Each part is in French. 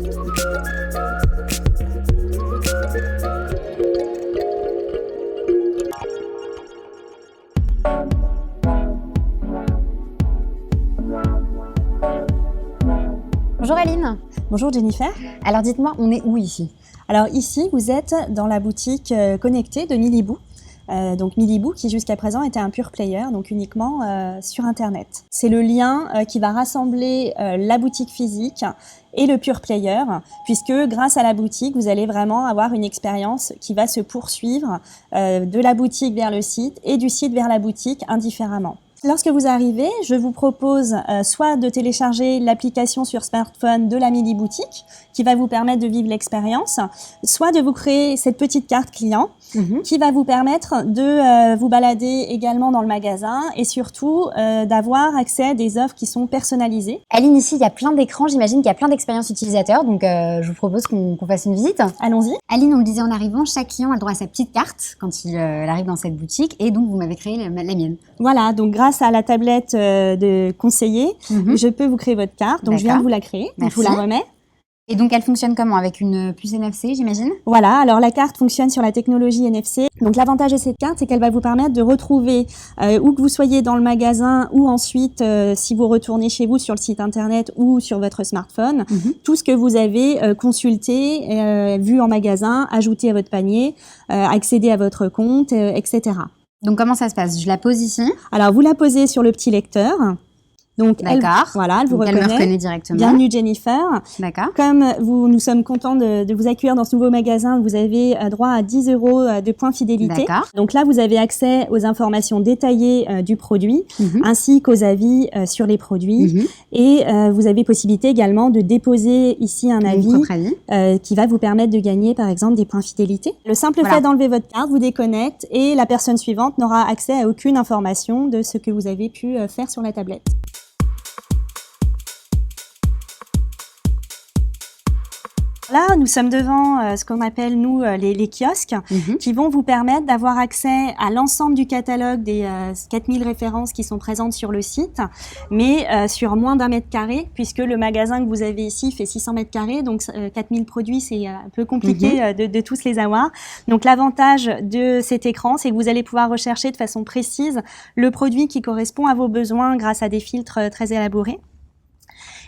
Bonjour Aline. Bonjour Jennifer. Alors dites-moi, on est où ici? Alors ici, vous êtes dans la boutique connectée de Miliboo. Donc Miliboo qui jusqu'à présent était un pure player, donc uniquement sur Internet. C'est le lien qui va rassembler la boutique physique et le pure player, puisque grâce à la boutique, vous allez vraiment avoir une expérience qui va se poursuivre de la boutique vers le site et du site vers la boutique indifféremment. Lorsque vous arrivez, je vous propose soit de télécharger l'application sur smartphone de la Mili Boutique, qui va vous permettre de vivre l'expérience, soit de vous créer cette petite carte client, qui va vous permettre de vous balader également dans le magasin et surtout d'avoir accès à des offres qui sont personnalisées. Aline, ici, il y a plein d'écrans, j'imagine qu'il y a plein d'expériences utilisateurs, donc je vous propose qu'on fasse une visite. Allons-y. Aline, on le disait en arrivant, chaque client a le droit à sa petite carte quand il arrive dans cette boutique, et donc vous m'avez créé la mienne. Voilà, donc grâce à la tablette de conseiller, je peux vous créer votre carte. Donc je viens de vous la créer, donc je vous la remets. Et donc elle fonctionne comment? Avec une puce NFC, j'imagine? Voilà, alors la carte fonctionne sur la technologie NFC. Donc l'avantage de cette carte, c'est qu'elle va vous permettre de retrouver, où que vous soyez dans le magasin ou ensuite, si vous retournez chez vous sur le site internet ou sur votre smartphone, tout ce que vous avez consulté, vu en magasin, ajouté à votre panier, accéder à votre compte, etc. Donc comment ça se passe? Je la pose ici. Alors vous la posez sur le petit lecteur. Donc elle vous reconnaît. Elle me reconnaît directement. Bienvenue Jennifer. D'accord. Comme nous sommes contents de vous accueillir dans ce nouveau magasin, vous avez droit à 10 € de points fidélité. D'accord. Donc là, vous avez accès aux informations détaillées du produit, ainsi qu'aux avis sur les produits. Et vous avez possibilité également de déposer ici un avis qui va vous permettre de gagner, par exemple, des points fidélité. Le simple fait d'enlever votre carte vous déconnecte et la personne suivante n'aura accès à aucune information de ce que vous avez pu faire sur la tablette. Là, nous sommes devant ce qu'on appelle, nous, les kiosques, qui vont vous permettre d'avoir accès à l'ensemble du catalogue des 4000 références qui sont présentes sur le site, mais sur moins d'1 mètre carré, puisque le magasin que vous avez ici fait 600 mètres carrés, donc 4000 produits, c'est un peu compliqué de tous les avoir. Donc l'avantage de cet écran, c'est que vous allez pouvoir rechercher de façon précise le produit qui correspond à vos besoins grâce à des filtres très élaborés.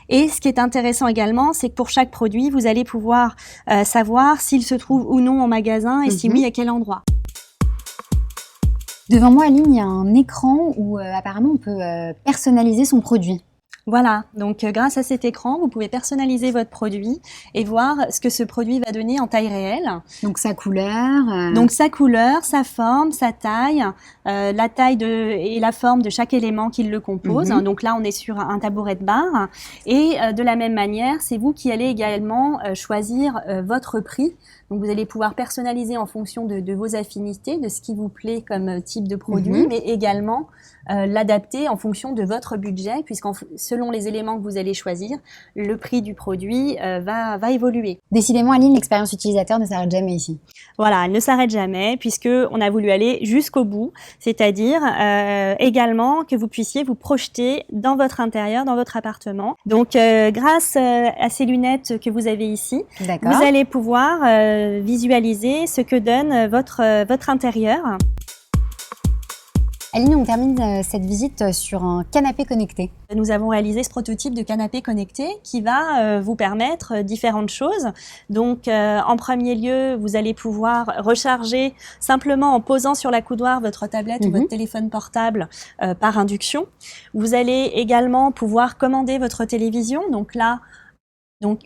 Et ce qui est intéressant également, c'est que pour chaque produit, vous allez pouvoir savoir s'il se trouve ou non en magasin et si oui, à quel endroit. Devant moi, Aline, il y a un écran où apparemment on peut personnaliser son produit. Voilà, donc grâce à cet écran, vous pouvez personnaliser votre produit et voir ce que ce produit va donner en taille réelle. Donc sa couleur. Donc sa couleur, sa forme, sa taille, la taille et la forme de chaque élément qui le compose. Donc là, on est sur un tabouret de bar. Et de la même manière, c'est vous qui allez également choisir votre prix. Donc vous allez pouvoir personnaliser en fonction de vos affinités, de ce qui vous plaît comme type de produit, mais également l'adapter en fonction de votre budget, puisque selon les éléments que vous allez choisir, le prix du produit va évoluer. Décidément, Aline, l'expérience utilisateur ne s'arrête jamais ici. Voilà, elle ne s'arrête jamais, puisqu'on a voulu aller jusqu'au bout, c'est-à-dire également que vous puissiez vous projeter dans votre intérieur, dans votre appartement. Donc grâce à ces lunettes que vous avez ici, vous allez pouvoir visualiser ce que donne votre intérieur. Aline, on termine cette visite sur un canapé connecté. Nous avons réalisé ce prototype de canapé connecté qui va vous permettre différentes choses. Donc, en premier lieu, vous allez pouvoir recharger simplement en posant sur la coudoir votre tablette ou votre téléphone portable par induction. Vous allez également pouvoir commander votre télévision. Donc là,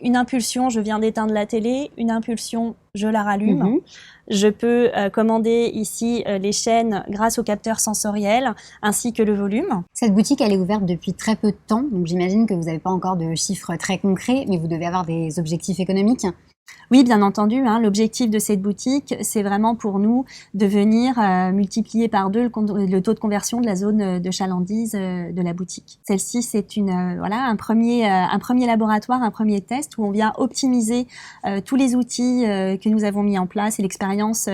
une impulsion, je viens d'éteindre la télé, une impulsion, je la rallume. Je peux commander ici les chaînes grâce au capteur sensoriel ainsi que le volume. Cette boutique, elle est ouverte depuis très peu de temps, donc j'imagine que vous n'avez pas encore de chiffres très concrets, mais vous devez avoir des objectifs économiques. Oui, bien entendu. L'objectif de cette boutique, c'est vraiment pour nous de venir multiplier par 2 le taux de conversion de la zone de chalandise de la boutique. Celle-ci, c'est un premier laboratoire, un premier test où on vient optimiser tous les outils que nous avons mis en place et l'expérience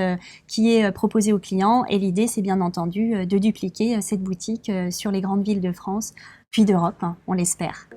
qui est proposée aux clients. Et l'idée, c'est bien entendu de dupliquer cette boutique sur les grandes villes de France, puis d'Europe, on l'espère.